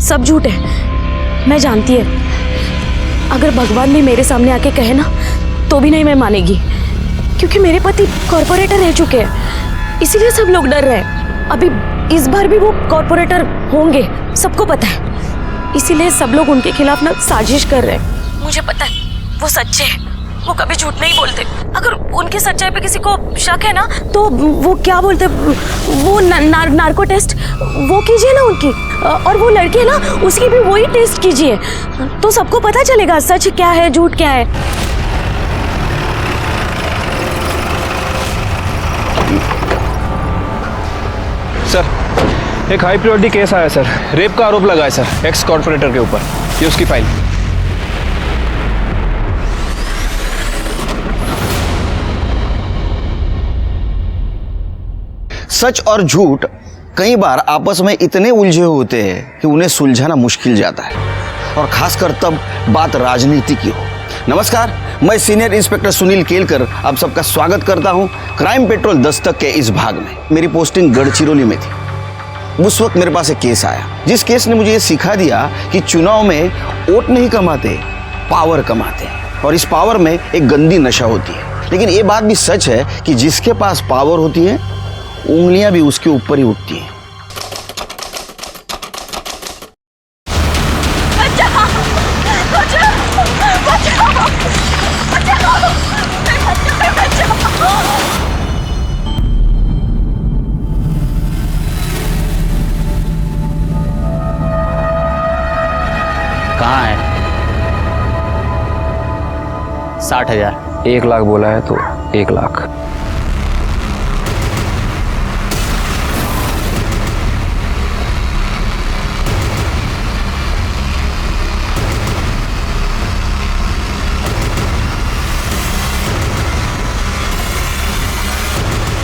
सब झूठ है, मैं जानती है। अगर भगवान भी मेरे सामने आके कहे ना तो भी नहीं मैं मानेगी, क्योंकि मेरे पति कॉर्पोरेटर रह चुके हैं, इसीलिए सब लोग डर रहे हैं। अभी इस बार भी वो कॉर्पोरेटर होंगे, सबको पता है, इसीलिए सब लोग उनके खिलाफ ना साजिश कर रहे हैं। मुझे पता है वो सच्चे हैं, वो कभी झूठ नहीं बोलते। अगर उनकी सच्चाई पे किसी को शक है ना तो वो क्या बोलते, वो नार्को टेस्ट वो कीजिए ना उनकी, और वो लड़की है ना उसकी भी वही टेस्ट कीजिए, तो सबको पता चलेगा सच क्या है झूठ क्या है। सर, एक हाई प्रायोरिटी केस आया सर, रेप का आरोप लगा है सर एक्स कॉर्पोरेटर के ऊपर। ये उसकी फाइल। सच और झूठ कई बार आपस में इतने उलझे होते हैं कि उन्हें सुलझाना मुश्किल जाता है, और खासकर तब बात राजनीति की हो। नमस्कार, मैं सीनियर इंस्पेक्टर सुनील केलकर आप सबका स्वागत करता हूं क्राइम पेट्रोल दस्तक के इस भाग में। मेरी पोस्टिंग गढ़चिरौली में थी। उस वक्त मेरे पास एक केस आया, जिस केस ने मुझे ये सिखा दिया कि चुनाव में वोट नहीं कमाते, पावर कमाते हैं, और इस पावर में एक गंदी नशा होती है। लेकिन ये बात भी सच है कि जिसके पास पावर होती है उंगलियां भी उसके ऊपर ही उठती हैं। कहाँ है? 60,000। 1 लाख बोला है तो 1 लाख।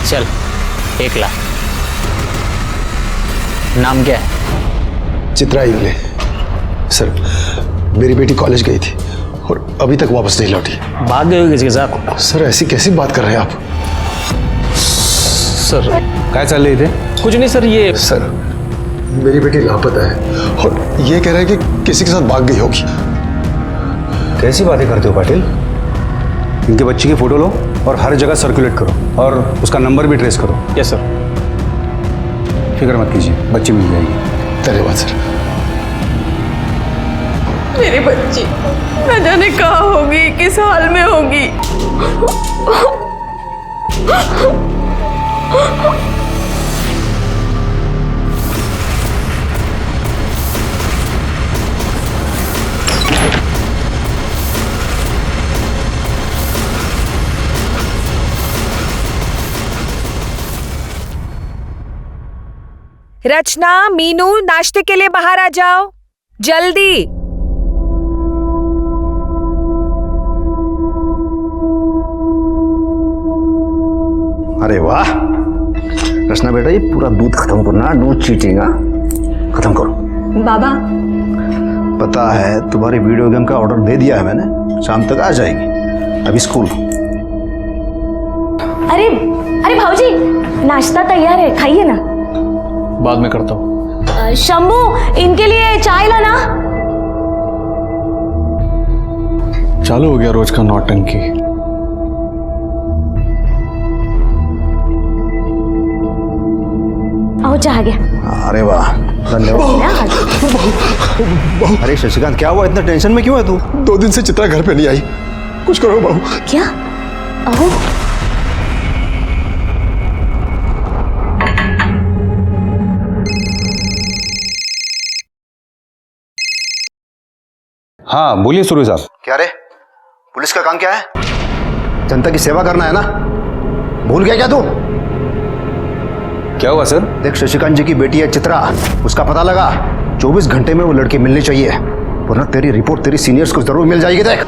चल, 1 लाख। नाम क्या है? चित्रा इंगले। सर, मेरी बेटी कॉलेज गई थी और अभी तक वापस नहीं लौटी। भाग गए हो किसी के साथ? सर, ऐसी कैसी बात कर रहे हैं आप? सर, क्या चल रही थे? कुछ नहीं सर, ये सर, मेरी बेटी लापता है और ये कह रहा है कि किसी के साथ भाग गई होगी। कैसी बातें करते हो पाटिल? इनके बच्चे की फोटो लो और हर जगह सर्कुलेट करो, और उसका नंबर भी ट्रेस करो। Yes sir. फिक्र मत कीजिए, बच्ची मिल जाएगी। धन्यवाद सर। मेरी बच्ची न जाने कहाँ होगी, किस हाल में होगी। रचना, मीनू, नाश्ते के लिए बाहर आ जाओ जल्दी। अरे वाह रचना बेटा, ये पूरा दूध खत्म करना, नो चीटिंग। खत्म करो। बाबा, पता है तुम्हारी वीडियो गेम का ऑर्डर दे दिया है मैंने, शाम तक आ जाएगी। अभी स्कूल। अरे अरे भाऊजी, नाश्ता तैयार है, खाइए ना। बाद में करता हूँ। शंभू, इनके लिए चाय लाना। चालू हो गया रोज का नौटंकी। आओ, चाह गया। अरे वाह, धन्यवाद। अरे शशिकांत, क्या हुआ? इतना टेंशन में क्यों है तू? 2 दिन से चित्रा घर पे नहीं आई, कुछ करो बहू। क्या? आओ। हाँ बोलिए सुरेश साहब। क्या रे, पुलिस का काम क्या है? जनता की सेवा करना है ना? भूल गया क्या तू? क्या हुआ सर? देख, शशिकांत जी की बेटी है चित्रा, उसका पता लगा। 24 घंटे में वो लड़की मिलनी चाहिए, वरना तेरी रिपोर्ट तेरी सीनियर्स को जरूर मिल जाएगी। देख,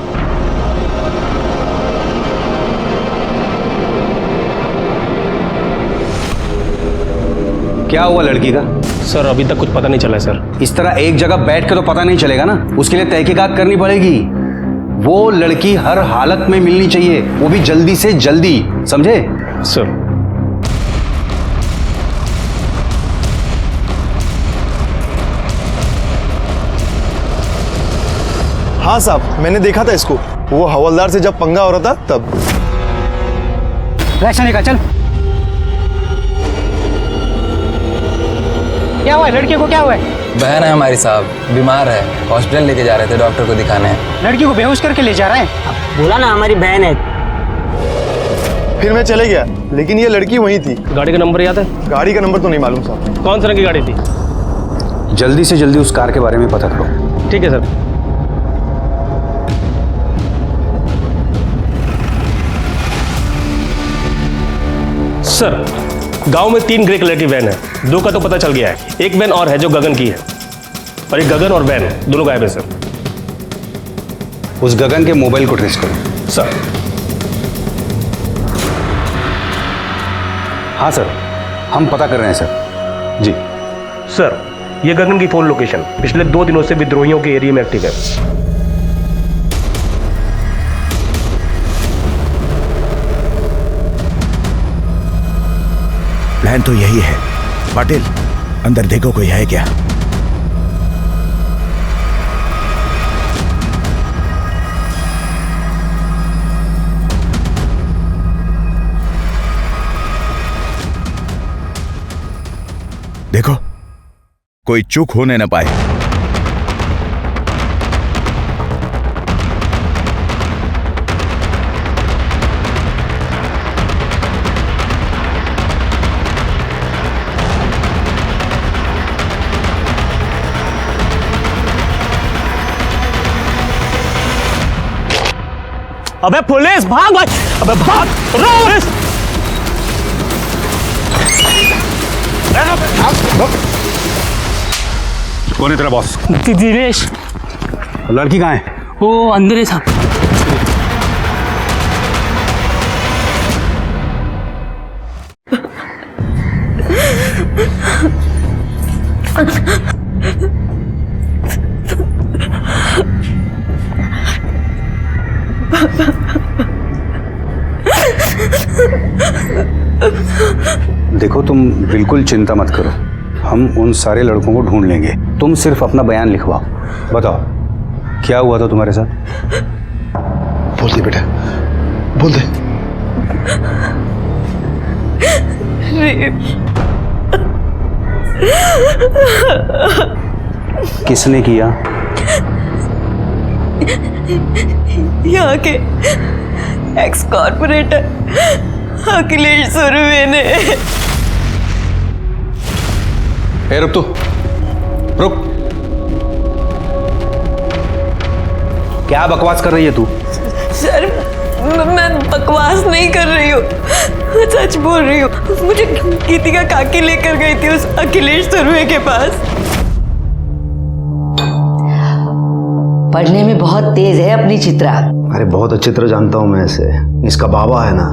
क्या हुआ लड़की का? सर, अभी तक कुछ पता नहीं चला है सर। इस तरह एक जगह बैठ के तो पता नहीं चलेगा ना, उसके लिए तहकीकात करनी पड़ेगी। वो लड़की हर हालत में मिलनी चाहिए, वो भी जल्दी से जल्दी, समझे? सर, हाँ साहब, मैंने देखा था इसको, वो हवलदार से जब पंगा हो रहा था तब। रिएक्शन निकाल चल। क्या हुआ है? लड़की को क्या हुआ है? बहन है हमारी साहब, बीमार है, हॉस्पिटल लेके जा रहे थे डॉक्टर को दिखाने। लड़की को बेहोश करके ले जा रहे हैं। बोला ना हमारी बहन है। फिर मैं चले गया, लेकिन ये लड़की वहीं थी। गाड़ी का नंबर याद है? गाड़ी का नंबर तो नहीं मालूम साहब। कौन सी रंग की गाड़ी थी? जल्दी से जल्दी उस कार के बारे में पता करो। ठीक है सर। सर, गांव में 3 ग्रे कलर की वैन है, 2 का तो पता चल गया है, एक वैन और है जो गगन की है, और एक गगन और वैन दोनों गायब है सर। उस गगन के मोबाइल को ट्रेस करो। सर। हाँ सर, हम पता कर रहे हैं सर। जी सर, ये गगन की फोन लोकेशन पिछले 2 दिनों से विद्रोहियों के एरिया में एक्टिव है। प्लान तो यही है। पाटिल, अंदर देखो कोई है क्या? देखो, कोई चूक होने न पाए। अबे पुलिस, भाग भाग! अबे भाग! पुलिस! कौन है तेरा बॉस? दिनेश। लड़की कहाँ है? वो अंदर है साहब। देखो, तुम बिल्कुल चिंता मत करो, हम उन सारे लड़कों को ढूंढ लेंगे। तुम सिर्फ अपना बयान लिखवाओ। बताओ, क्या हुआ था तुम्हारे साथ? बोल दे बेटा, बोल दे। किसने किया? यहाँ के एक्स कॉर्पोरेटर अखिलेश सुरवे ने। रुक तू, रुक। क्या बकवास कर रही है तू? सर, मैं बकवास नहीं कर रही हूँ, मैं सच बोल रही हूँ। मुझे गीतिका काकी लेकर गई थी उस अखिलेश सुरवे के पास। पढ़ने में बहुत तेज है अपनी चित्रा। अरे बहुत अच्छी तरह जानता हूँ मैं इसे। इसका बाबा है ना,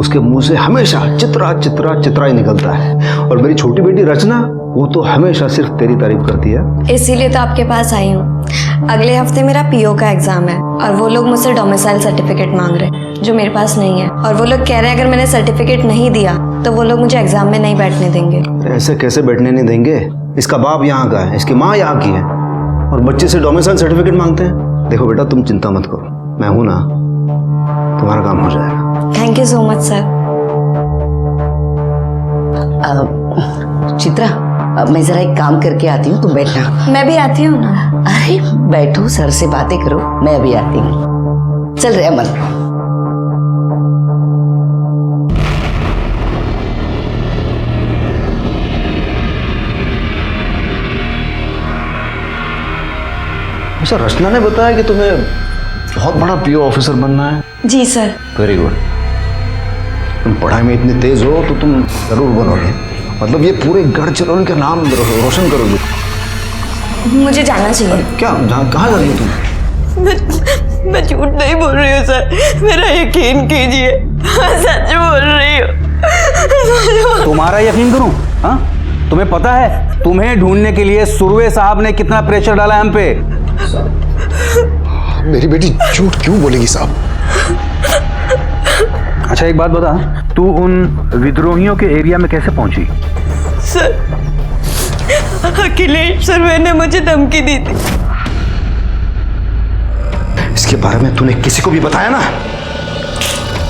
उसके मुंह से हमेशा चित्रा चित्रा चित्रा ही निकलता है। और मेरी छोटी बेटी रचना, वो तो हमेशा सिर्फ तेरी तारीफ करती है। इसीलिए तो आपके पास आई हूँ। अगले हफ्ते मेरा पीओ का एग्जाम है और वो लोग मुझसे डोमिसाइल सर्टिफिकेट मांग रहे हैं जो मेरे पास नहीं है। और वो लोग कह रहे हैं अगर मैंने सर्टिफिकेट नहीं दिया तो वो लोग मुझे एग्जाम में नहीं बैठने देंगे। ऐसे कैसे बैठने नहीं देंगे? इसका बाप यहाँ का है, इसकी माँ यहाँ की है, और बच्चे से डोमिसाइल सर्टिफिकेट मांगते हैं। देखो बेटा, तुम चिंता मत करो, मैं हूं ना, तुम्हारा काम हो जाएगा। Thank you so much sir. Chitra, मैं जरा एक काम करके आती हूँ, तुम बैठना। मैं भी आती हूँ ना। अरे बैठो, सर से बातें करो, मैं अभी आती हूँ। चल रहे अमन। अच्छा, रचना ने बताया कि तुम्हें बहुत बड़ा पीओ ऑफिसर बनना है। जी सर। Very good. तुम पढ़ाई में इतने तेज हो तो तुम जरूर बनोगे। मतलब ये पूरे गढ़चिरौली का नाम रोशन करोगे। मुझे जाना चाहिए। क्या, कहाँ जा रही हो तुम? मैं झूठ नहीं बोल रही हूँ सर, मेरा यकीन कीजिए, मैं सच बोल रही हूँ। तुम्हारा यकीन करूं? हाँ, तुम्हें पता है तुम्हें ढूंढने के लिए सुरवे साहब ने कितना प्रेशर डाला हम पे? मेरी बेटी झूठ क्यों बोलेगी साहब? अच्छा एक बात बता, तू उन विद्रोहियों के एरिया में कैसे पहुंची? सर, अखिलेश सुरवे ने मुझे धमकी दी थी। इसके बारे में तूने किसी को भी बताया ना,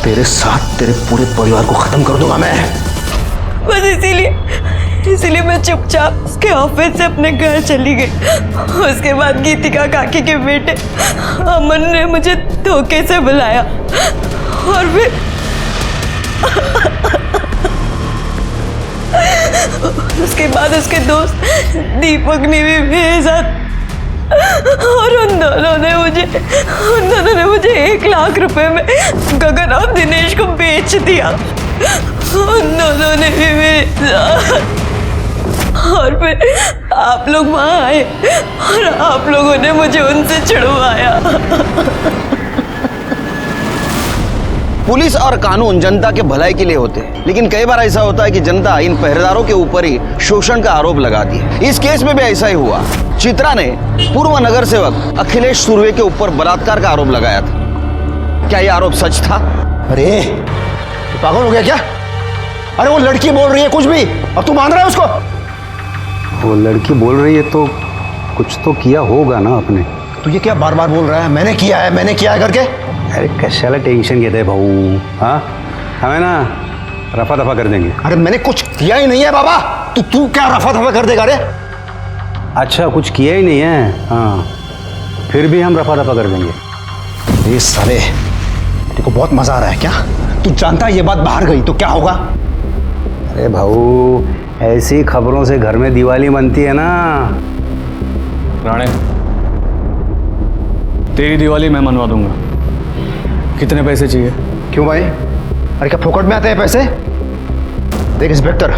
तेरे साथ तेरे पूरे परिवार को खत्म कर दूंगा मैं। बस इसीलिए मैं चुपचाप उसके ऑफिस से अपने घर चली गई। उसके बाद गीतिका काकी के बेटे अमन ने मुझे धोखे से बुलाया और फिर उसके बाद उसके दोस्त दीपक ने भी मेरे साथ, और उन दोनों ने मुझे 1 लाख रुपए में गगन और दिनेश को बेच दिया। उन दोनों ने भी मेरे साथ, और फिर आप लोग वहां आए और आप लोगों ने मुझे उनसे छुड़वाया। पुलिस और कानून जनता के भलाई के लिए होते हैं, लेकिन कई बार ऐसा होता है कि जनता इन पहरेदारों के ऊपर ही शोषण का आरोप लगाती है। इस केस में भी ऐसा ही हुआ। चित्रा ने पूर्व नगर सेवक अखिलेश सुर्वे के ऊपर बलात्कार का आरोप लगाया था। क्या यह आरोप सच था? अरे तू पागल हो गया क्या? अरे वो लड़की बोल रही है कुछ भी और तू मान रहा है उसको? वो लड़की बोल रही है तो कुछ तो किया होगा ना आपने। तू ये क्या बार बार बोल रहा है मैंने किया है करके? अरे कशाला टेंशन घेते भाऊ, हाँ हमें ना रफा दफा कर देंगे। अरे मैंने कुछ किया ही नहीं है बाबा, तू क्या रफा दफा कर देगा? रे अच्छा कुछ किया ही नहीं है, हाँ फिर भी हम रफा दफा कर देंगे। ये साले तेरे को बहुत मजा आ रहा है क्या? तू जानता है ये बात बाहर गई तो क्या होगा? अरे भाऊ ऐसी खबरों से घर में दिवाली बनती है ना। राणे तेरी दिवाली मैं मनवा दूंगा। कितने पैसे चाहिए? क्यों भाई? अरे क्या फोकट में आते हैं पैसे? देख इंस्पेक्टर,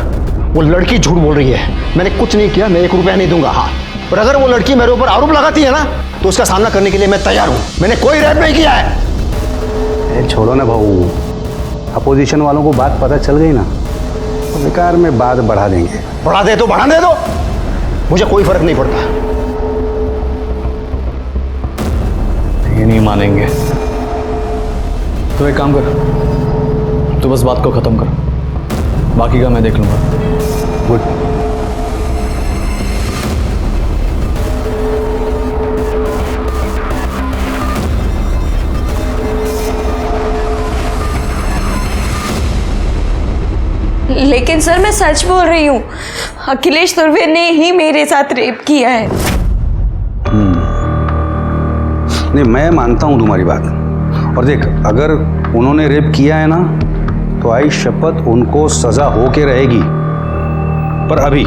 वो लड़की झूठ बोल रही है, मैंने कुछ नहीं किया, मैं 1 रुपया नहीं दूंगा। हाँ पर अगर वो लड़की मेरे ऊपर आरोप लगाती है ना तो उसका सामना करने के लिए मैं तैयार हूं। मैंने कोई रेप नहीं किया है। अरे छोड़ो ना भाऊ, अपोजिशन वालों को बात पता चल गई ना तो बेकार में बात बढ़ा देंगे। बढ़ा दे तो बढ़ाने दो, मुझे कोई फर्क नहीं पड़ता। ये नहीं मानेंगे तो एक काम कर, तो बस बात को खत्म कर, बाकी का मैं देख लूंगा। गुड। लेकिन सर मैं सच बोल रही हूँ, अखिलेश सुर्वे ने ही मेरे साथ रेप किया है। नहीं मैं मानता हूं तुम्हारी बात, और देख अगर उन्होंने रेप किया है ना तो आई शपथ उनको सजा होके रहेगी। पर अभी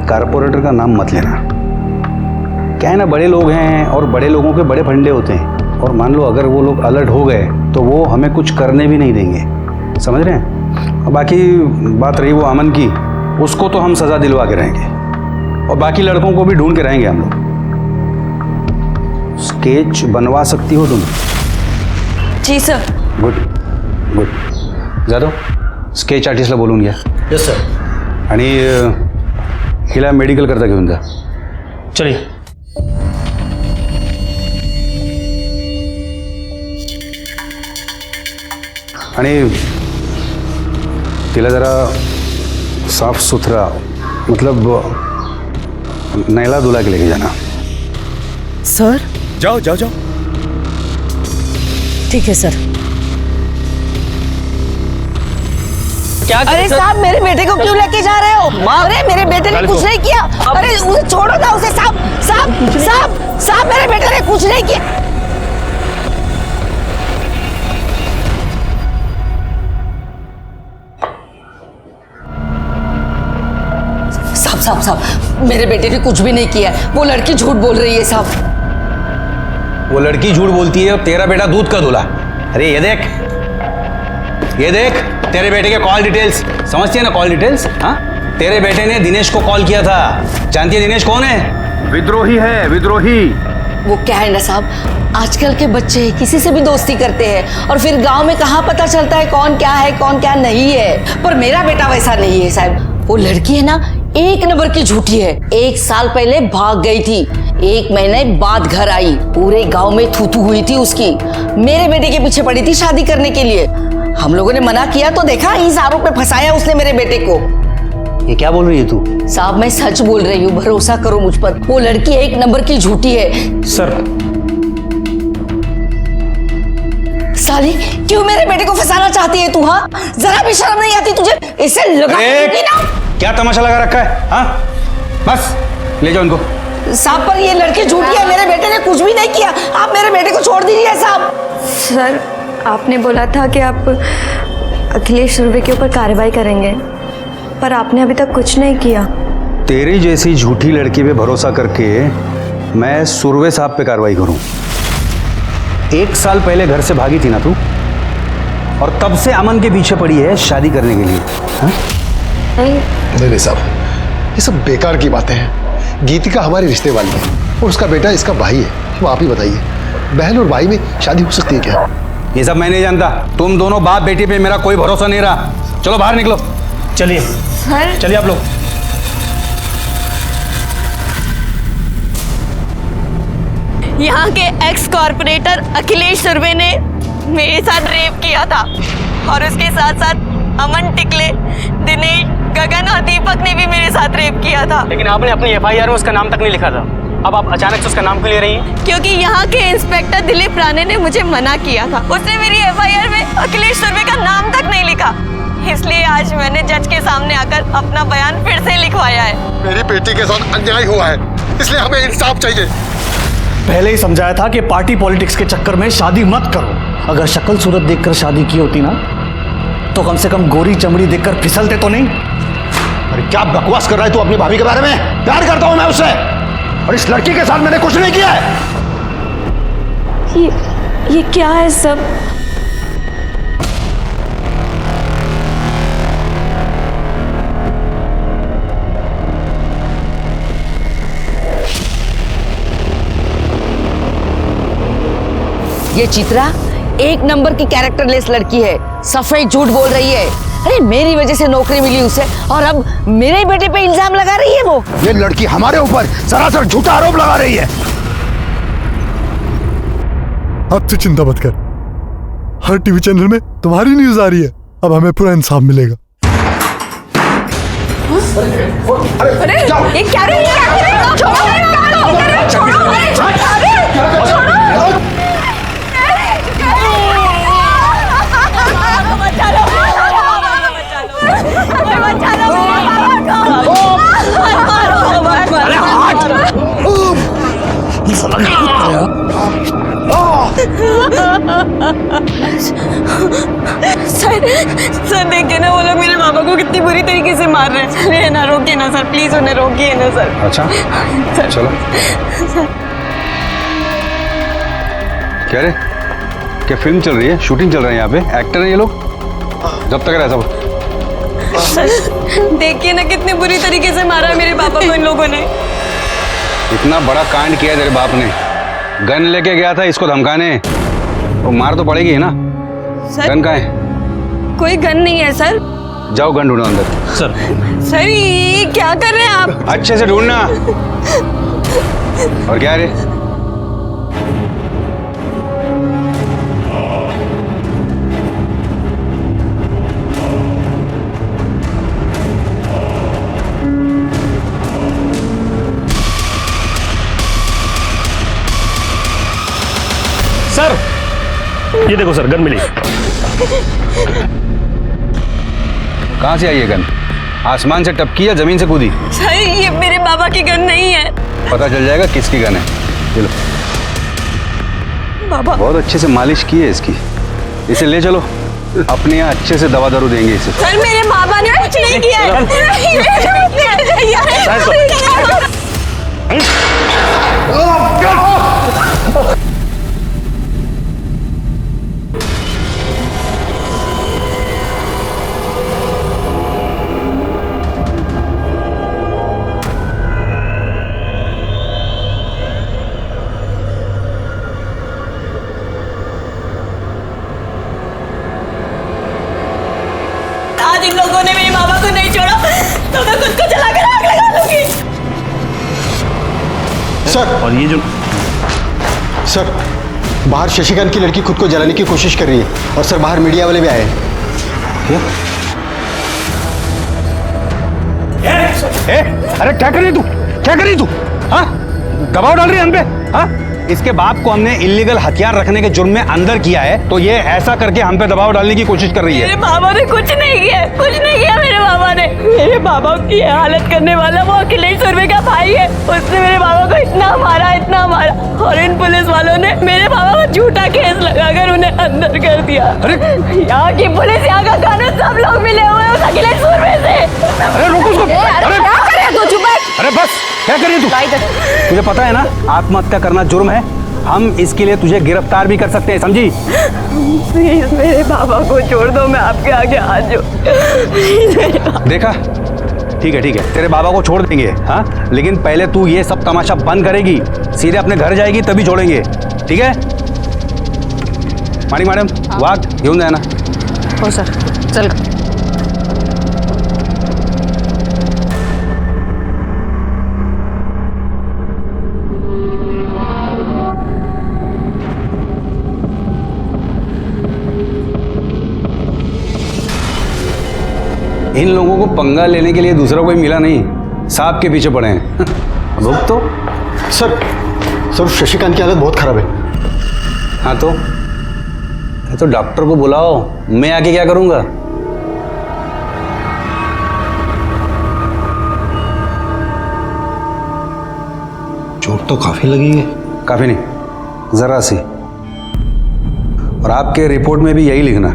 कारपोरेटर का नाम मत लेना। क्या है ना, बड़े लोग हैं और बड़े लोगों के बड़े फंडे होते हैं, और मान लो अगर वो लोग अलर्ट हो गए तो वो हमें कुछ करने भी नहीं देंगे, समझ रहे हैं? और बाकी बात रही वो अमन की, उसको तो हम सजा दिलवा के रहेंगे, और बाकी लड़कों को भी ढूंढ के रहेंगे हम लोग। स्केच बनवा सकती हो तुम? जी sir. Good good. Jadhav sketch आर्टिस्टला बोलून घ्या. Yes sir. आणि हिला मेडिकल करता घेऊन जा. चलिए. आणि तिला जरा साफ सुथरा मतलब नैला धुला के लेके जाना. सर जाओ जाओ जाओ. ठीक है सर. क्या? अरे साहब मेरे बेटे को क्यों लेके जा रहे हो? अरे मेरे बेटे ने कुछ नहीं किया. अरे उसे छोड़ो ना उसे. साहब साहब साहब साहब मेरे बेटे ने कुछ नहीं किया. साहब साहब साहब मेरे बेटे ने कुछ भी नहीं किया. वो लड़की झूठ बोल रही है साहब. वो लड़की झूठ बोलती है और तेरा बेटा दूध का दूल्हा. अरे ये देख तेरे बेटे के कॉल डिटेल्स समझती है ना? Call details. हाँ तेरे बेटे ने दिनेश को कॉल किया था. जानती है दिनेश कौन है? विद्रोही है, विद्रोही. वो क्या है ना साहब, आजकल के बच्चे किसी से भी दोस्ती करते हैं और फिर गांव में कहाँ पता चलता है कौन क्या नहीं है. पर मेरा बेटा वैसा नहीं है साहब. वो लड़की है ना एक नंबर की झूठी है. 1 साल पहले भाग गई थी, 1 महीने बाद घर आई. पूरे गांव में थूथू हुई थी उसकी. मेरे बेटे के पीछे पड़ी थी शादी करने के लिए. हम लोगों ने मना किया तो देखा इस आरोप में फंसाया उसने मेरे बेटे को. ये क्या बोल रही है तू? साहब मैं सच बोल रही हूँ, भरोसा करो मुझ पर। वो लड़की एक नंबर की झूठी है। सर साली, क्यों मेरे बेटे को फंसाना चाहती है तू? हाँ, जरा भी शर्म नहीं आती तुझे? इसे लगा ना। क्या तमाशा लगा रखा है? हाँ, बस ले जाओ इनको। साहब पर ये लड़की झूठी है, मेरे बेटे ने कुछ भी नहीं किया। आप मेरे बेटे को छोड़ दीजिए साहब। सर, आपने बोला था कि आप अखिलेश सुरवे के ऊपर कार्रवाई करेंगे, पर आपने अभी तक कुछ नहीं किया। तेरी जैसी झूठी लड़की पे भरोसा करके मैं सुरवे साहब पे कार्रवाई करूं? 1 साल पहले घर से भागी थी ना तू, और तब से अमन के पीछे पड़ी है शादी करने के लिए। हाँ? नहीं साहब, ये सब बेकार की बातें हैं। गीतिका हमारे रिश्ते वाली है और उसका बेटा इसका भाई है। अब आप ही बताइए, बहन और भाई में शादी हो सकती है क्या? ये सब मैं नहीं जानता। तुम दोनों बाप बेटी पे मेरा कोई भरोसा नहीं रहा। चलो बाहर निकलो। चलिए सर, चलिए आप लोग। यहाँ के एक्स कॉर्पोरेटर अखिलेश सुरवे ने मेरे साथ रेप किया था और उसके साथ साथ अमन टिकले, दिनेश, गगन और दीपक ने भी मेरे साथ रेप किया था। लेकिन आपने अपनी एफआईआर में उसका नाम तक नहीं लिखा था। अब आप अचानक से उसका नाम क्यों ले रही हैं? क्योंकि यहाँ के इंस्पेक्टर दिलीप राणे ने मुझे मना किया था। उसने मेरी एफआईआर में अखिलेश सुरवे का नाम तक नहीं लिखा, इसलिए आज मैंने जज के सामने आकर अपना बयान फिर से लिखवाया है। मेरी बेटी के साथ अन्याय हुआ है, इसलिए हमें इंसाफ चाहिए। पहले ही समझाया था कि पार्टी पॉलिटिक्स के चक्कर में शादी मत करो। अगर शक्ल सूरत देखकर शादी की होती ना, तो कम से कम गोरी चमड़ी देखकर फिसलते तो नहीं। अरे क्या बकवास कर रहा है तू अपनी भाभी के बारे में? प्यार करता हूं मैं उससे, और इस लड़की के साथ मैंने कुछ नहीं किया है। ये क्या है सब? ये चित्रा एक नंबर की कैरेक्टरलेस लड़की है, सफेद झूठ बोल रही है। अरे मेरी वजह से नौकरी मिली उसे और अब मेरे बेटे पे इल्जाम लगा रही है वो। ये लड़की हमारे ऊपर सरासर झूठा आरोप लगा रही है। अब तू चिंता मत कर, हर टीवी चैनल में तुम्हारी न्यूज आ रही है। अब हमें पूरा इंसाफ मिलेगा। अरे ये क्या रे? सर देखिए ना, वो लोग मेरे पापा को कितनी बुरी तरीके से मार रहे हैं। अरे ना, रोकिए ना सर, प्लीज उन्हें रोकिए ना सर। अच्छा सर, चलो। क्या रे, क्या फिल्म चल रही है? शूटिंग चल रही है यहाँ पे? एक्टर है ये लोग? जब तक रहा सब। सर देखिए ना, कितनी बुरी तरीके से मारा है मेरे पापा को इन लोगों ने। इतना बड़ा कांड किया तेरे बाप ने, गन लेके गया था इसको धमकाने, तो मार तो पड़ेगी है ना। सर गन कहाँ है? कोई गन नहीं है सर। जाओ गन ढूंढो अंदर। सर ये क्या कर रहे हैं आप? अच्छे से ढूंढना। और क्या रे? सर ये देखो सर, गन मिली। कहाँ से आई ये गन? आसमान से टपकी या जमीन से कूदी? सर ये मेरे बाबा की गन नहीं है। पता चल जाएगा किसकी गन है। चलो। बाबा बहुत अच्छे से मालिश की है इसकी। इसे ले चलो, अपने यहाँ अच्छे से दवा दारू देंगे इसे। सर मेरे बाबा ने कुछ नहीं किया है। आज इन लोगों ने मेरे बाबा को नहीं छोड़ा तो मैं खुद को जलाकर आग लगा दूंगी। सर, और ये जो सर बाहर शशिकांत की लड़की खुद को जलाने की कोशिश कर रही है, और सर बाहर मीडिया वाले भी आए हैं। अरे क्या कर रही तू, क्या कर रही तू? हाँ, दबाव डाल रही है हम पे? हाँ, इसके बाप को हमने इलीगल हथियार रखने के जुर्म में अंदर किया है, तो ये ऐसा करके हम पे दबाव डालने की कोशिश कर रही है। मेरे बाबा ने कुछ नहीं किया, कुछ नहीं किया मेरे बाबा ने। मेरे बाबा की हालत करने वाला वो अखिलेश सुरवे का भाई है। उसने मेरे बाबा को इतना मारा, और इन पुलिस वालों ने मेरे बाबा को झूठा केस लगाकर उन्हें अंदर कर दिया। अरे यहाँ की पुलिस, यहाँ का कानून, सब लोग मिले हुए हैं उस अखिलेश सुरवे से। अरे रुक उसको। अरे क्या कर रहे हो तू? चुप बैठ। अरे बस, क्या कर रही तू? तुझे पता है ना आत्महत्या करना जुर्म है। हम इसके लिए तुझे गिरफ्तार भी कर सकते हैं, समझी? प्लीज मेरे बाबा को छोड़ दो, मैं आपके आगे हाथ जोड़। देखा, ठीक है, तेरे बाबा को छोड़ देंगे, हाँ, लेकिन पहले तू ये सब तमाशा बंद करेगी, सीधे अपने घर जाएगी तभी छोड़ेंगे, ठीक है? मानिक मॅडम, वाघ घेऊन जाए ना। हो सर, चल। इन लोगों को पंगा लेने के लिए दूसरा कोई मिला नहीं, सांप के पीछे पड़े हैं। रुक तो। सर शशिकांत की हालत बहुत खराब है। हाँ तो डॉक्टर को बुलाओ, मैं आके क्या करूंगा? चोट तो काफी लगी है। काफी नहीं, जरा सी। और आपके रिपोर्ट में भी यही लिखना।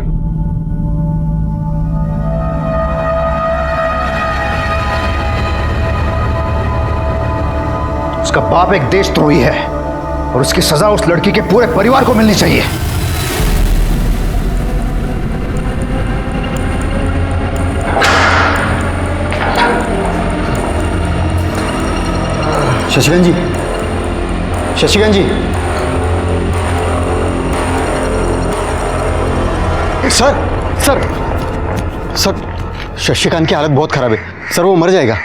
उसका बाप एक देशद्रोही है और उसकी सजा उस लड़की के पूरे परिवार को मिलनी चाहिए। शशिकांत जी, शशिकांत जी, सर शशिकांत की हालत बहुत खराब है सर, वो मर जाएगा।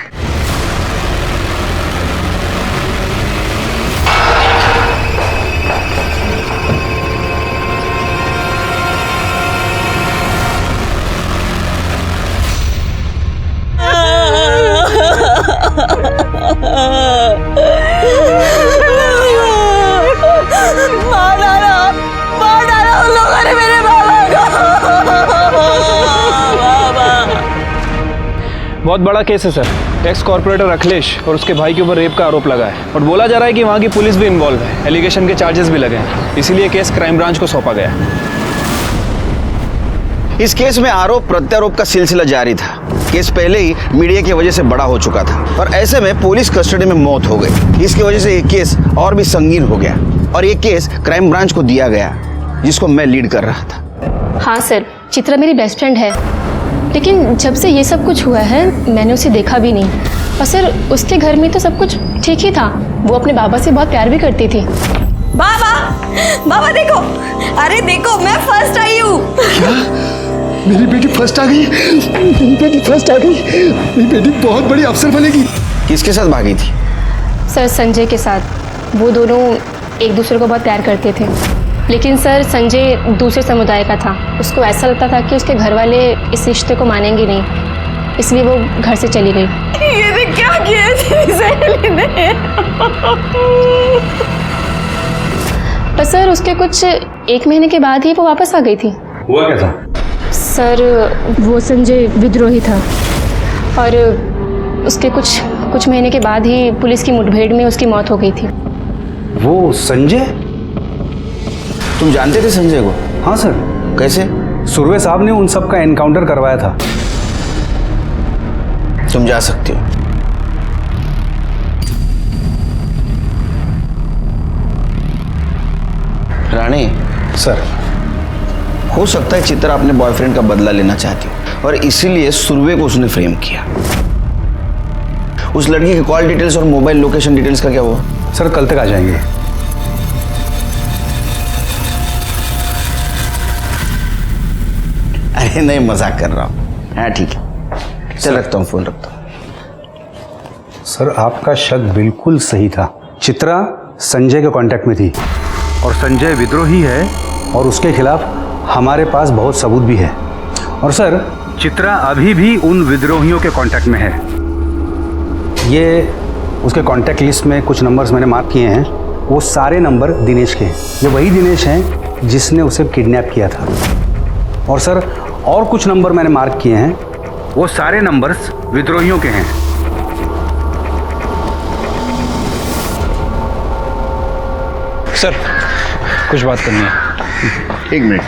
मार डाला उन लोगों ने मेरे बाबा को। बहुत बड़ा केस है सर। एक्स कॉर्पोरेटर अखिलेश और उसके भाई के ऊपर रेप का आरोप लगा है और बोला जा रहा है कि वहाँ की पुलिस भी इन्वॉल्व है। एलिगेशन के चार्जेस भी लगे हैं, इसीलिए केस क्राइम ब्रांच को सौंपा गया है। इस केस में आरोप प्रत्यारोप का सिलसिला जारी था। केस पहले ही मीडिया की वजह से बड़ा हो चुका था और ऐसे में पुलिस कस्टडी में मौत हो गई। इसकी वजह से ये केस और भी संगीन हो गया और ये केस क्राइम ब्रांच को दिया गया, जिसको मैं लीड कर रहा था। हाँ सर, चित्रा मेरी बेस्ट फ्रेंड है, लेकिन जब से ये सब कुछ हुआ है मैंने उसे देखा भी नहीं। और सर उसके घर में तो सब कुछ ठीक ही था, वो अपने बाबा से बहुत प्यार भी करती थी। बाबा देखो, अरे देखो मैं फर्स्ट आई हूँ। मेरी बेटी फर्स्ट आ गई, मेरी बेटी फर्स्ट आ गई, मेरी बेटी बहुत बड़ी अफसर बनेगी। किसके साथ भागी थी? सर संजय के साथ। वो दोनों एक दूसरे को बहुत प्यार करते थे, लेकिन सर संजय दूसरे समुदाय का था। उसको ऐसा लगता था कि उसके घर वाले इस रिश्ते को मानेंगे नहीं, इसलिए वो घर से चली गई। ये क्या किया सहेली ने? पर सर उसके कुछ 1 महीने के बाद ही वो वापस आ गई थी। हुआ क्या था? सर वो संजय विद्रोही था और उसके कुछ महीने के बाद ही पुलिस की मुठभेड़ में उसकी मौत हो गई थी। वो संजय? तुम जानते थे संजय को? हाँ सर। कैसे? सुरवे साहब ने उन सब का एनकाउंटर करवाया था। तुम जा सकते हो। रानी सर, हो सकता है चित्रा अपने बॉयफ्रेंड का बदला लेना चाहती हो और इसीलिए सुरवे को उसने फ्रेम किया। उस लड़की के कॉल डिटेल्स और मोबाइल लोकेशन डिटेल्स का क्या हुआ? सर कल तक आ जाएंगे। अरे नहीं, मजाक कर रहा हूँ। हाँ ठीक है, चल रखता हूँ, फोन रखता हूँ। सर आपका शक बिल्कुल सही था। चित्रा संजय के कांटेक्ट में थी और संजय विद्रोही है और उसके खिलाफ हमारे पास बहुत सबूत भी है। और सर चित्रा अभी भी उन विद्रोहियों के कांटेक्ट में है। ये उसके कांटेक्ट लिस्ट में कुछ नंबर्स मैंने मार्क किए हैं, वो सारे नंबर दिनेश के हैं। ये वही दिनेश हैं जिसने उसे किडनैप किया था। और सर और कुछ नंबर मैंने मार्क किए हैं, वो सारे नंबर्स विद्रोहियों के हैं। सर कुछ बात करनी है। एक मिनट।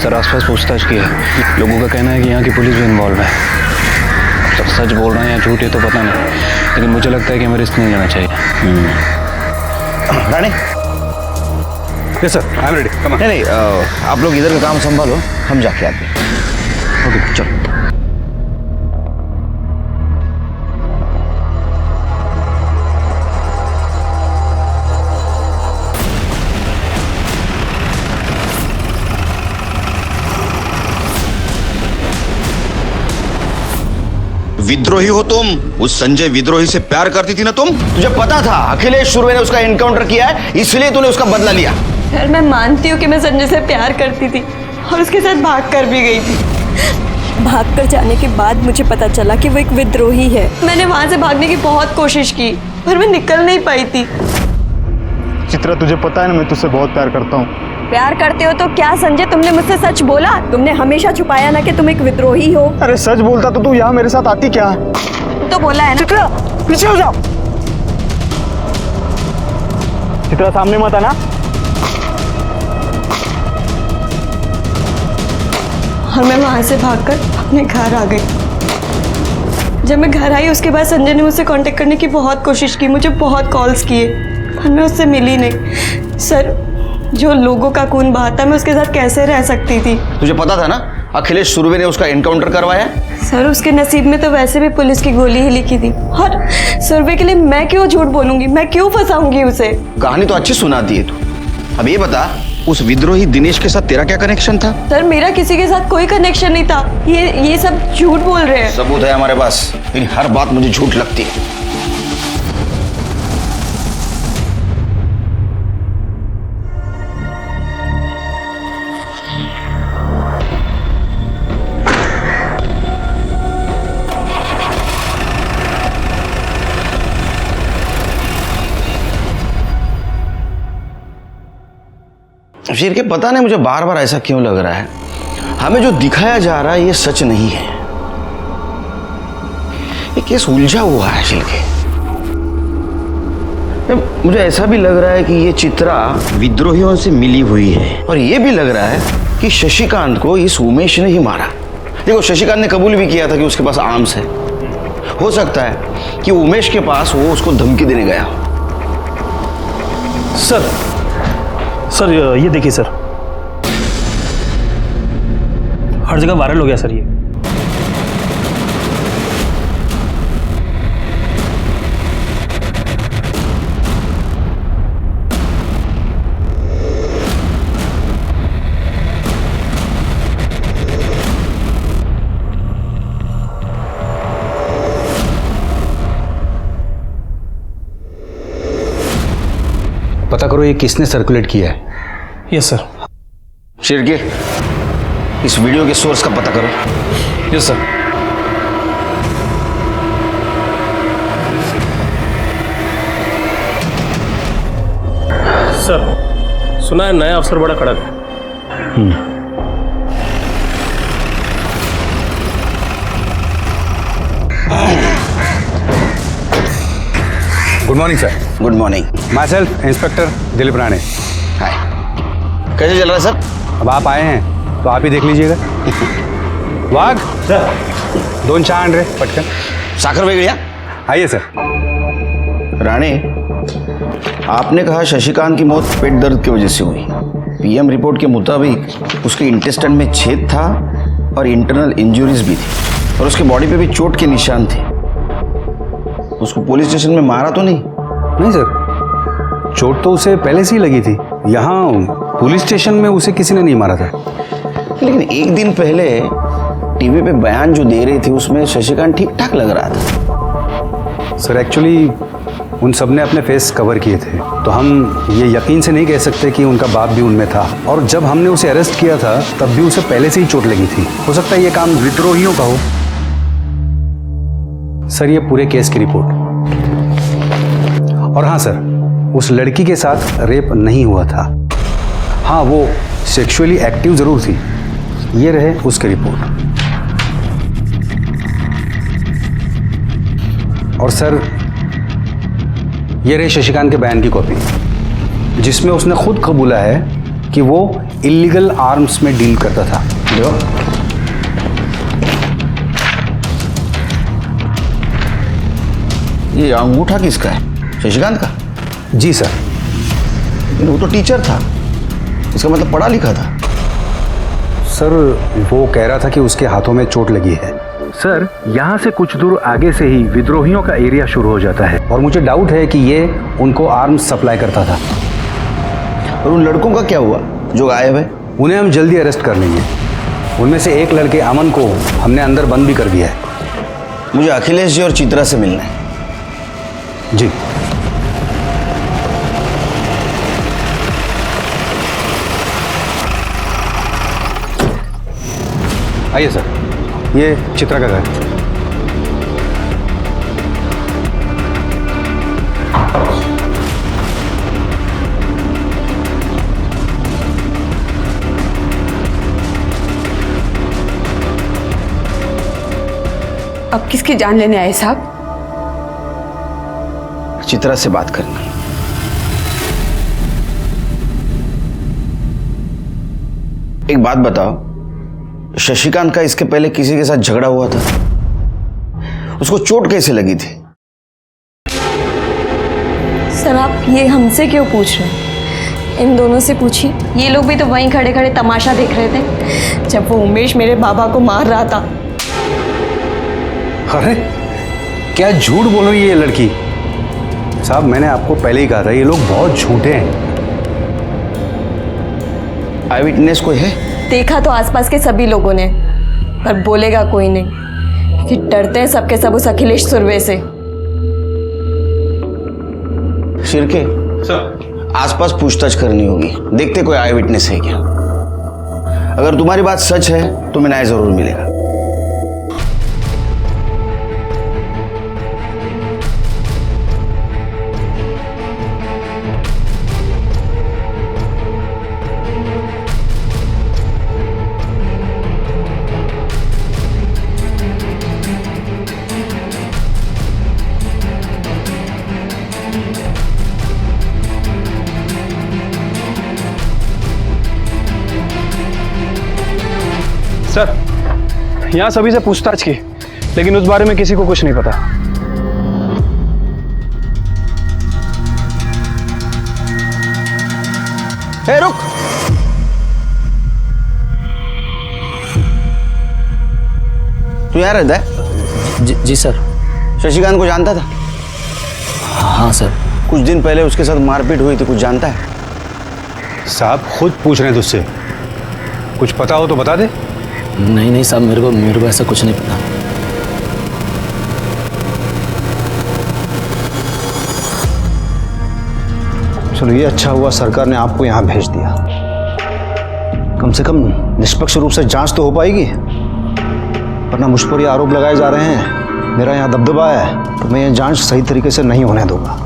सर आसपास पूछताछ की है, लोगों का कहना है कि यहाँ की पुलिस भी इन्वॉल्व है। सर सच बोल रहे हैं या झूठ है तो पता नहीं, लेकिन मुझे लगता है कि हमें रिस्क नहीं लेना चाहिए। Rani, yes sir, I am ready. नहीं, आप लोग इधर का काम संभालो, हम जाके आते हैं। ओके चलो। विद्रोही हो तुम? उस संजय विद्रोही से प्यार करती थी ना तुम? तुझे पता था अखिलेश सुरवे ने उसका एनकाउंटर किया है, इसलिए तूने उसका बदला लिया। सर मैं मानती हूँ कि मैं संजय से प्यार करती थी और उसके साथ भाग कर भी गई थी। भाग कर जाने के बाद मुझे पता चला कि वो एक विद्रोही है। मैंने वहां से भागने की बहुत कोशिश की पर मैं निकल नहीं पाई थी। चित्रा, तुझे पता है ना मैं तुझसे बहुत प्यार करता हूँ। प्यार करते हो तो क्या संजय तुमने मुझसे सच बोला? तुमने हमेशा छुपाया ना कि तुम एक विद्रोही हो। अरे सच बोलता तो तू यहाँ मेरे साथ आती क्या? तो बोला है ना। चित्रा पीछे हो जाओ। चित्रा सामने मत आना। और मैं वहां से भागकर अपने घर आ गई। जब मैं घर आई उसके बाद संजय ने मुझसे कांटेक्ट करने की बहुत कोशिश की, मुझे बहुत कॉल्स किए पर मैं उससे मिली नहीं। सर जो लोगों का खून बहाता मैं उसके साथ कैसे रह सकती थी? तुझे पता था ना अखिलेश सुरवे ने उसका एनकाउंटर करवाया? सर उसके नसीब में तो वैसे भी पुलिस की गोली ही लिखी थी और सुरवे के लिए मैं क्यों झूठ बोलूंगी, मैं क्यों फंसाऊंगी उसे? कहानी तो अच्छी सुनाती है तू। अब ये बता, उस विद्रोही दिनेश के साथ तेरा क्या कनेक्शन था? सर मेरा किसी के साथ कोई कनेक्शन नहीं था। ये सब झूठ बोल रहे हैं। सबूत है हमारे पास, लेकिन हर बात मुझे झूठ लगती है। शेर के पता नहीं मुझे बार बार ऐसा क्यों लग रहा है, हमें जो दिखाया जा रहा है ये सच नहीं है। ये केस उलझा हुआ है शेर के। मुझे ऐसा भी लग रहा है कि ये चित्रा विद्रोहियों से मिली हुई है और ये भी लग रहा है कि शशिकांत को इस उमेश ने ही मारा। देखो शशिकांत ने कबूल भी किया था कि उसके पास आर्म्स है। हो सकता है कि उमेश के पास वो उसको धमकी देने गया हो। सर ये देखिए सर, हर जगह वायरल हो गया सर ये। पता करो ये किसने सर्कुलेट किया है। Yes sir. शेर के इस वीडियो के सोर्स का पता करो। Yes sir. सर सुना है नया अफसर बड़ा कड़क है। Good morning sir. Good morning. Myself inspector Dilip Rane. Hi, कैसे चल रहा है सब? अब आप आए हैं तो आप ही देख लीजिएगा। वाघ सर, 2 चाय आण रे पटकन। साखर वेगळ्या। आइए सर। राणे, आपने कहा शशिकांत की मौत पेट दर्द की वजह से हुई। पीएम रिपोर्ट के मुताबिक उसके इंटेस्टाइन में छेद था और इंटरनल इंजरीज भी थी और उसके बॉडी पे भी चोट के निशान थे। उसको पुलिस स्टेशन में मारा तो नहीं? नहीं सर, चोट तो उसे पहले से ही लगी थी। यहाँ पुलिस स्टेशन में उसे किसी ने नहीं मारा था। लेकिन एक दिन पहले टीवी पे बयान जो दे रहे थे उसमें शशिकांत ठीक ठाक लग रहा था। सर एक्चुअली उन सब ने अपने फेस कवर किए थे, तो हम ये यकीन से नहीं कह सकते कि उनका बाप भी उनमें था। और जब हमने उसे अरेस्ट किया था तब भी उसे पहले से ही चोट लगी थी। हो सकता है ये काम विद्रोहियों का हो। सर ये पूरे केस की रिपोर्ट। और हाँ सर, उस लड़की के साथ रेप नहीं हुआ था। हाँ, वो सेक्सुअली एक्टिव जरूर थी। ये रहे उसकी रिपोर्ट। और सर ये रहे शशिकांत के बयान की कॉपी, जिसमें उसने खुद कबूला है कि वो इलीगल आर्म्स में डील करता था। जो ये अंगूठा किसका है? शशिकांत का? जी सर। लेकिन वो तो टीचर था, इसका मतलब पढ़ा लिखा था। सर वो कह रहा था कि उसके हाथों में चोट लगी है। सर यहाँ से कुछ दूर आगे से ही विद्रोहियों का एरिया शुरू हो जाता है। और मुझे डाउट है कि ये उनको आर्म्स सप्लाई करता था। और उन लड़कों का क्या हुआ जो गायब है? उन्हें हम जल्दी अरेस्ट कर लेंगे। उनमें से एक लड़के अमन को हमने अंदर बंद भी कर दिया है। मुझे अखिलेश जी और चित्रा से मिलना है। जी। आइए सर, ये चित्रा का घर। अब किसकी जान लेने आए साहब? चित्रा से बात करनी है। एक बात बताओ, शशिकांत का इसके पहले किसी के साथ झगड़ा हुआ था? उसको चोट कैसे लगी थी? सर आप ये हमसे क्यों पूछ रहे हैं? इन दोनों से पूछिए। ये लोग भी तो वहीं खड़े खड़े तमाशा देख रहे थे जब वो उमेश मेरे बाबा को मार रहा था। अरे क्या झूठ बोल रही है ये लड़की। साहब मैंने आपको पहले ही कहा था ये लोग बहुत झूठे हैं। आई विटनेस कोई है? देखा तो आसपास के सभी लोगों ने, पर बोलेगा कोई नहीं कि डरते हैं सबके सब उस अखिलेश सुरवे से। शिरके सर, आसपास पूछताछ करनी होगी, देखते कोई आई विटनेस है क्या। अगर तुम्हारी बात सच है तो मैं न्याय जरूर मिलेगा। सर यहाँ सभी से पूछताछ की, लेकिन उस बारे में किसी को कुछ नहीं पता। ए, रुक। तू यहाँ रहता है? जी सर। शशिकांत को जानता था? हाँ सर। कुछ दिन पहले उसके साथ मारपीट हुई थी, कुछ जानता है? साहब खुद पूछ रहे हैं तुझसे, कुछ पता हो तो बता दे। नहीं साहब, मेरे को ऐसा कुछ नहीं पता। चलो ये अच्छा हुआ सरकार ने आपको यहाँ भेज दिया। कम से कम निष्पक्ष रूप से जांच तो हो पाएगी, वरना मुझ पर ये आरोप लगाए जा रहे हैं, मेरा यहाँ दबदबा है, तो मैं ये जांच सही तरीके से नहीं होने दूंगा।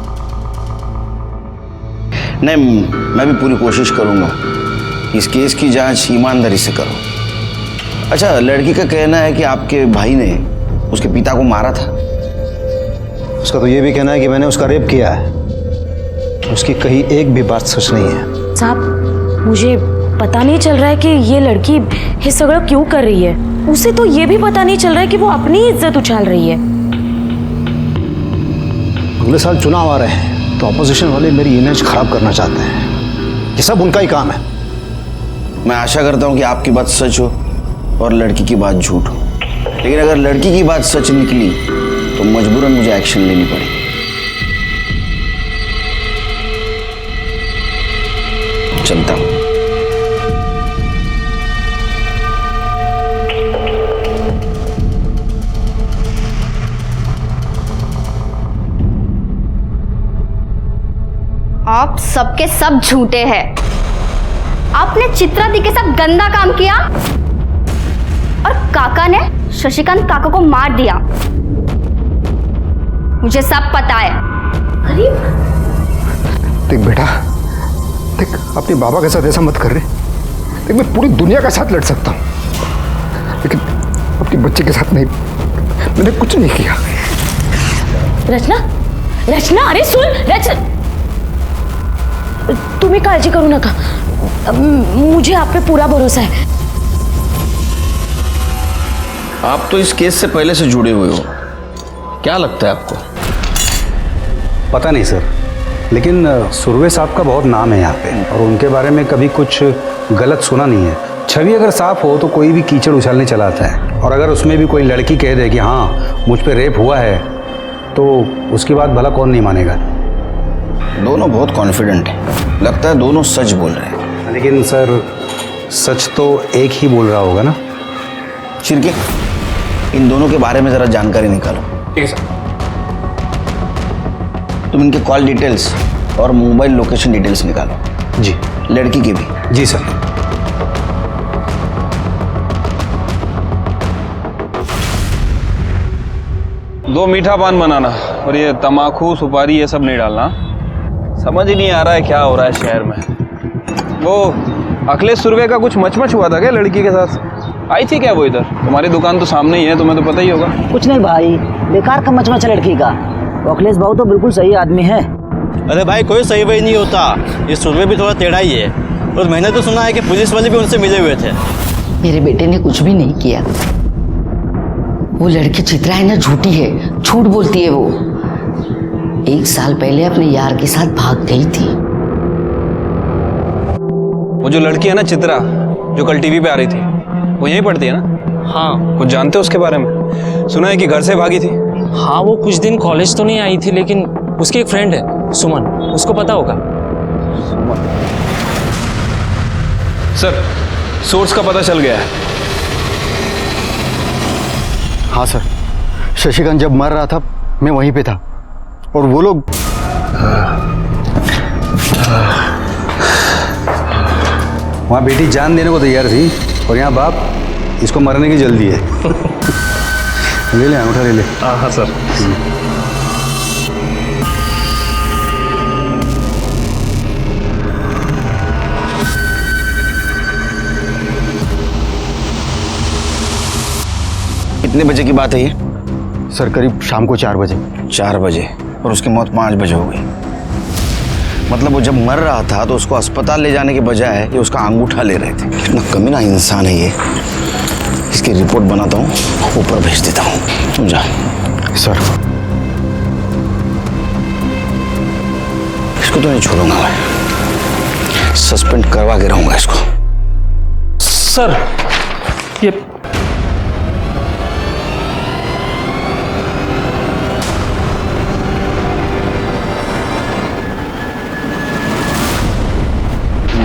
नहीं, मैं भी पूरी कोशिश करूंगा कि इस केस की जांच ईमानदारी से करो। अच्छा, लड़की का कहना है कि आपके भाई ने उसके पिता को मारा था। उसका तो ये भी कहना है कि मैंने उसका रेप किया है। उसकी कहीं एक भी बात सच नहीं है। साहब मुझे पता नहीं चल रहा है कि ये लड़की ये सगळं क्यों कर रही है। उसे तो ये भी पता नहीं चल रहा है कि वो अपनी इज्जत उछाल रही है। अगले साल चुनाव आ रहे हैं, तो ऑपोजिशन वाले मेरी इमेज खराब करना चाहते हैं। ये सब उनका ही काम है। मैं आशा करता हूँ कि आपकी बात सच हो और लड़की की बात झूठ हो, लेकिन अगर लड़की की बात सच निकली तो मजबूरन मुझे एक्शन लेनी पड़ेगी। चलता हूँ। आप सबके सब झूठे हैं। आपने चित्रा दी के साथ गंदा काम किया और काका ने शशिकांत काका को मार दिया। मुझे सब पता है। अरे देख बेटा, देख अपने बाबा के साथ ऐसा मत कर रहे। देख मैं पूरी दुनिया के साथ लड़ सकता हूँ, लेकिन अपने बच्चे के साथ नहीं। मैंने कुछ नहीं किया। रचना, रचना, अरे सुन रचना, तुम्हें काळजी करू नका, मुझे आप पे पूरा भरोसा है। आप तो इस केस से पहले से जुड़े हुए हो, क्या लगता है आपको? पता नहीं सर, लेकिन सुरवे साहब का बहुत नाम है यहाँ पे, और उनके बारे में कभी कुछ गलत सुना नहीं है। छवि अगर साफ हो तो कोई भी कीचड़ उछालने चला आता है, और अगर उसमें भी कोई लड़की कह दे कि हाँ मुझ पे रेप हुआ है, तो उसकी बात भला कौन नहीं मानेगा। दोनों बहुत कॉन्फिडेंट है, लगता है दोनों सच बोल रहे हैं। लेकिन सर सच तो एक ही बोल रहा होगा ना। शिर्के, इन दोनों के बारे में जरा जानकारी निकालो। ठीक है सर। तुम इनके कॉल डिटेल्स और मोबाइल लोकेशन डिटेल्स निकालो। जी। लड़की की भी। जी सर। दो मीठा पान बनाना, और ये तमाकू सुपारी ये सब नहीं डालना। समझ ही नहीं आ रहा है क्या हो रहा है शहर में। वो अखिलेश सुरवे का कुछ मचमच हुआ था क्या लड़की के साथ? आई थी क्या वो इधर? तुम्हारी दुकान तो सामने ही है, तुम्हें तो पता ही होगा। कुछ नहीं भाई, बेकार का मचमच है लड़की का। अखिलेश भाऊ तो बिल्कुल सही आदमी है। अरे भाई कोई सही वही नहीं होता, ये सुरवे भी थोड़ा टेढ़ा ही है। और मैंने तो सुना है कि पुलिस वाले भी उनसे मिले हुए थे। मेरे बेटे ने कुछ भी नहीं किया। वो लड़की चित्रा है ना, झूठी है, झूठ बोलती है वो। 1 साल पहले अपने यार के साथ भाग गई थी। वो जो लड़की है ना चित्रा, जो कल टीवी पे आ रही थी, वो यहीं पढ़ती है ना? हाँ। कुछ जानते हो उसके बारे में? सुना है कि घर से भागी थी। हाँ, वो कुछ दिन कॉलेज तो नहीं आई थी, लेकिन उसकी एक फ्रेंड है सुमन, उसको पता होगा। सर सोर्स का पता चल गया है। हाँ सर, शशिकांत जब मर रहा था मैं वहीं पे था, और वो लोग वहाँ बेटी जान देने को तैयार थी, और यहाँ बाप इसको मरने की जल्दी है। ले ले अंगूठा ले ले। हाँ सर। कितने बजे की बात है ये? सर करीब शाम को 4 बजे। 4 बजे, और उसकी मौत 5 बजे हो गई। मतलब वो जब मर रहा था तो उसको अस्पताल ले जाने के बजाय ये उसका अंगूठा ले रहे थे। कितना कमीना इंसान है ये। इसकी रिपोर्ट बनाता हूँ, ऊपर भेज देता हूँ। तुम जा। सर इसको तो नहीं छोड़ूंगा मैं, सस्पेंड करवा के रहूंगा इसको। सर ये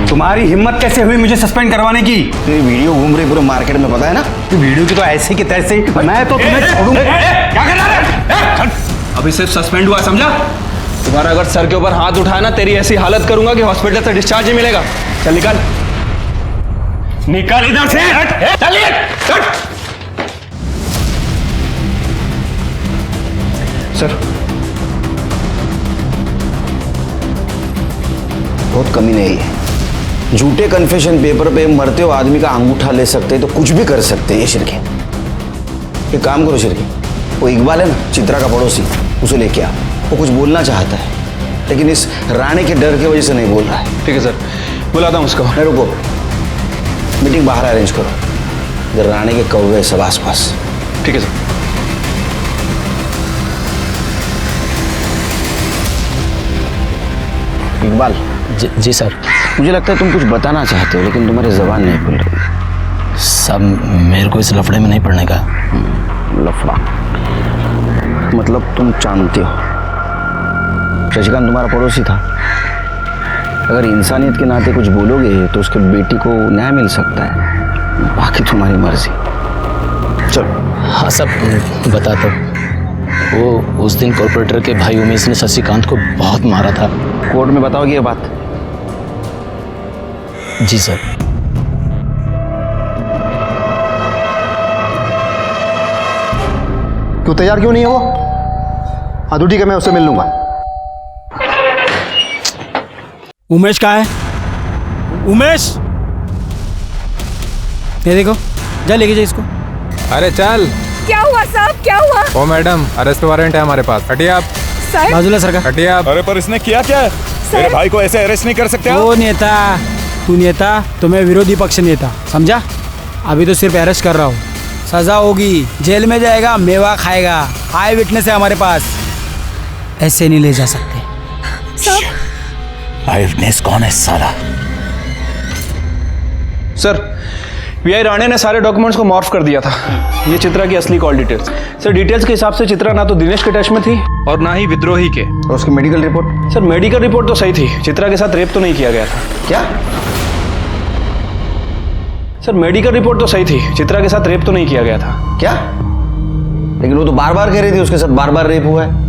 तुम्हारी हिम्मत कैसे हुई मुझे सस्पेंड करवाने की? तेरी वीडियो घूम रही पूरे मार्केट में, पता है ना? वीडियो की तो ऐसे की तैसे ही, मैं तो तुम्हें छोड़ूंगा। क्या कर रहा है? अभी सिर्फ सस्पेंड हुआ, समझा? तुम्हारा अगर सर के ऊपर हाथ उठाया ना, तेरी ऐसी हालत करूंगा कि हॉस्पिटल से डिस्चार्ज ही मिलेगा। चल निकल, निकल इधर से। चलिए सर बहुत कमी नहीं है। झूठे कन्फेशन पेपर पे मरते हुए आदमी का अंगूठा ले सकते हैं तो कुछ भी कर सकते हैं ये शिरके। एक काम करो शिरके, वो इकबाल है ना चित्रा का पड़ोसी, उसे लेके आ। वो कुछ बोलना चाहता है, लेकिन इस राणे के डर की वजह से नहीं बोल रहा है। ठीक है सर, बुलाता हूँ उसको। नहीं रुको, मीटिंग बाहर अरेंज करो, इधर राणे के कौवे सब आसपास। ठीक है सर। इकबाल। जी सर। मुझे लगता है तुम कुछ बताना चाहते हो, लेकिन तुम्हारी जबान नहीं खुल रही। सब मेरे को इस लफड़े में नहीं पड़ने का। लफड़ा मतलब तुम जानते हो शशिकांत तुम्हारा पड़ोसी था। अगर इंसानियत के नाते कुछ बोलोगे तो उसके बेटी को न्याय मिल सकता है, बाकी तुम्हारी मर्जी। चलो। हाँ सब बताता हूँ। वो उस दिन कॉर्पोरेटर के भाई उमेश ने शशिकांत को बहुत मारा था। कोर्ट में बताओगे ये बात? जी सर। तू तैयार क्यों नहीं है वो? हाँ तो ठीक है, मैं उससे मिल लूंगा। उमेश कहाँ है? उमेश, ये देखो, जा लेके जा इसको। अरे चल। क्या हुआ साहब, क्या हुआ? ओ मैडम, अरेस्ट वारंट है हमारे पास, हटिए आप। सर बाजूला सरका। हटिए आप। अरे पर इसने किया क्या है? मेरे भाई को ऐसे अरेस्ट नहीं कर सकते आप। वो नेता, तू नेता तो मैं विरोधी पक्ष नेता, समझा? अभी तो सिर्फ अरेस्ट कर रहा हूँ, सजा होगी, जेल में जाएगा, मेवा खाएगा। आई विटनेस है हमारे पास, ऐसे नहीं ले जा सकते। आई विटनेस कौन है साला? सर, वीआई राणे ने सारे डॉक्यूमेंट्स को मॉर्फ कर दिया था। ये चित्रा की असली कॉल डिटेल्स। सर, डिटेल्स के हिसाब से चित्रा ना तो दिनेश के टच में थी और ना ही विद्रोही के। और उसकी medical report? Sir, medical report तो सही थी, चित्रा के साथ रेप तो नहीं किया गया था। क्या? सर, मेडिकल रिपोर्ट तो सही थी, चित्रा के साथ रेप तो नहीं किया गया था। क्या? लेकिन वो तो बार बार कह रही थी उसके साथ बार बार रेप हुआ है।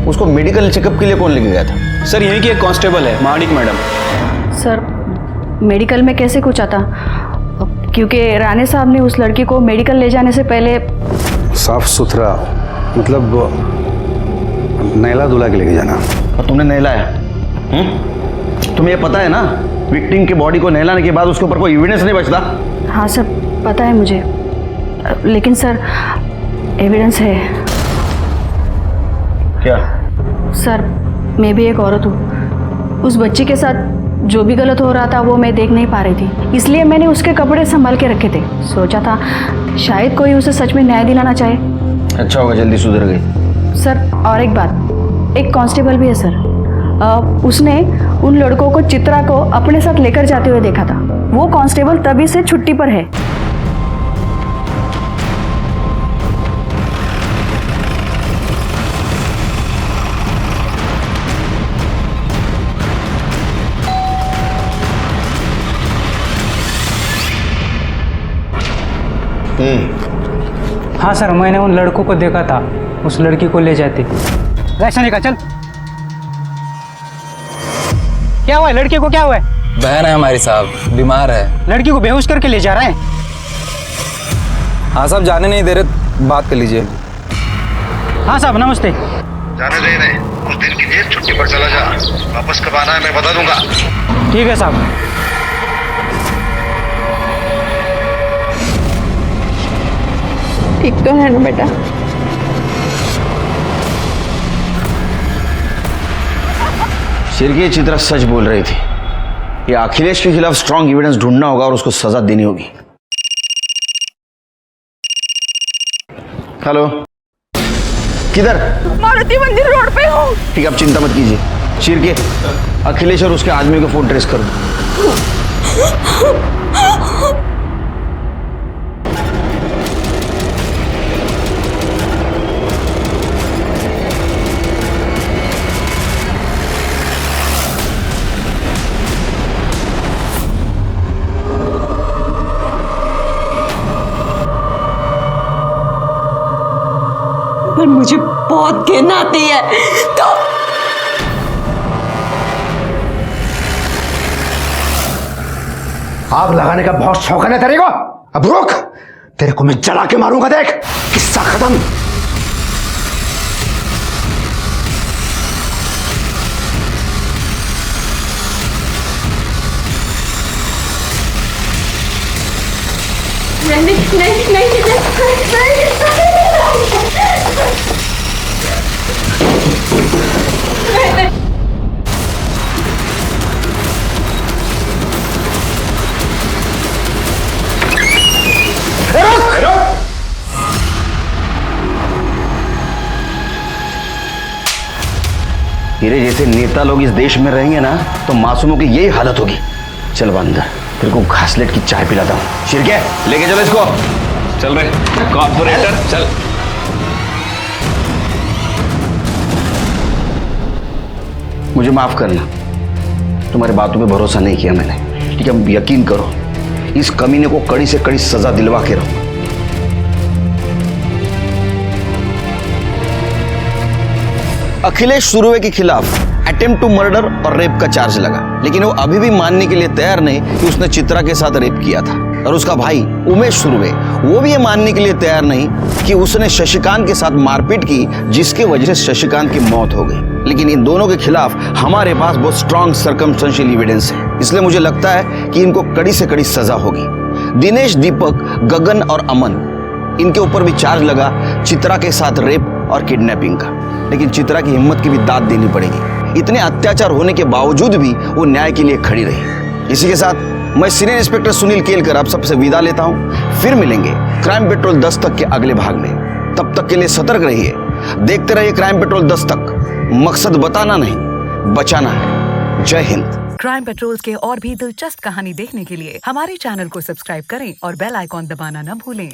उसको मेडिकल चेकअप के लिए कौन लेके गया था? सर, यहीं की एक कांस्टेबल है, महानिक मैडम। सर, मेडिकल में कैसे कुछ आता? क्योंकि राणे साहब ने उस लड़की को मेडिकल ले जाने से पहले साफ सुथरा, मतलब नहला धुला के लेके जाना। और तुमने नहलाया? तुम्हें ये पता है ना, विक्टिम की बॉडी को नहलाने के बाद उसके ऊपर कोई एविडेंस नहीं बचता। हाँ सर, पता है मुझे, लेकिन सर एविडेंस है। क्या? सर, मैं भी एक औरत हूँ। उस बच्ची के साथ जो भी गलत हो रहा था वो मैं देख नहीं पा रही थी, इसलिए मैंने उसके कपड़े संभाल के रखे थे। सोचा था शायद कोई उसे सच में न्याय दिलाना चाहे। अच्छा होगा, जल्दी सुधर गई। सर, और एक बात, एक कांस्टेबल भी है सर, उसने उन लड़कों को, चित्रा को अपने साथ लेकर जाते हुए देखा था। वो कांस्टेबल तभी से छुट्टी पर है। हाँ सर, मैंने उन लड़कों को देखा था, उस लड़की को ले जाते। ऐसा नहीं का, चल। क्या हुआ है लड़के को, क्या हुआ है? बहन है हमारी साहब, बीमार है। लड़की को बेहोश करके ले जा रहे हैं। हाँ साहब, जाने नहीं दे रहे, बात कर लीजिए। हाँ साहब, नमस्ते। जाने दे रहे, कुछ दिन की जेल छुट्टी पर चला जा, वापस कब आना है मैं बता दूंगा। ठीक है साहब। ठीक तो है ना बेटा? शिरके, चित्रा सच बोल रही थी। ये अखिलेश के खिलाफ स्ट्रॉन्ग एविडेंस ढूंढना होगा और उसको सजा देनी होगी। हेलो, किधर? मारुति मंदिर रोड पे हूँ। ठीक है, आप चिंता मत कीजिए। शिरके, अखिलेश और उसके आदमी को फोन ट्रेस करो। पर मुझे बहुत घिन आती है तो आग लगाने का बहुत शौक है ना तेरे को? अब रुक, तेरे को मैं जला के मारूंगा, देख। किस्सा खत्म। नहीं नहीं नहीं नहीं नहीं तेरे जैसे नेता लोग इस देश में रहेंगे ना तो मासूमों की यही हालत होगी। चल अंदर, तेरे को घासलेट की चाय पिलाता हूँ। शिरके, लेके चलो इसको। चल रहे कॉर्पोरेटर, चल। मुझे माफ करना, तुम्हारी बातों पे भरोसा नहीं किया मैंने, ठीक है? यकीन करो, इस कमीने को कड़ी से कड़ी सजा दिलवा के रहो। अखिलेश सुरवे के खिलाफ अटेम्प्ट टू मर्डर और रेप का चार्ज लगा, लेकिन वो अभी भी मानने के लिए तैयार नहीं कि उसने चित्रा के साथ रेप किया था। और उसका भाई उमेश सुरवे वो भी ये मानने के लिए तैयार नहीं कि उसने शशिकांत के साथ मारपीट की, जिसकी वजह से शशिकांत की मौत हो गई। लेकिन इन दोनों के खिलाफ हमारे पास बहुत स्ट्रॉन्ग सर्कमस्टेंशियल एविडेंस है, इसलिए मुझे लगता है कि इनको कड़ी से कड़ी सजा होगी। दिनेश, दीपक, गगन और अमन, इनके ऊपर भी चार्ज लगा चित्रा के साथ रेप और किडनैपिंग का। लेकिन चित्रा की हिम्मत की भी दाद देनी पड़ेगी। इतने अत्याचार होने के बावजूद भी वो न्याय के लिए खड़ी रही। इसी के साथ मैं सीनियर इंस्पेक्टर सुनील केलकर आप सबसे विदा लेता हूं। फिर मिलेंगे क्राइम पेट्रोल 10 तक के अगले भाग में। तब तक के लिए सतर्क रहिए, देखते रहिए क्राइम पेट्रोल 10 तक। मकसद बताना नहीं, बचाना है। जय हिंद। क्राइम पेट्रोल के और भी दिलचस्प कहानी देखने के लिए हमारे चैनल को सब्सक्राइब करें और बेल आइकॉन दबाना न भूलें।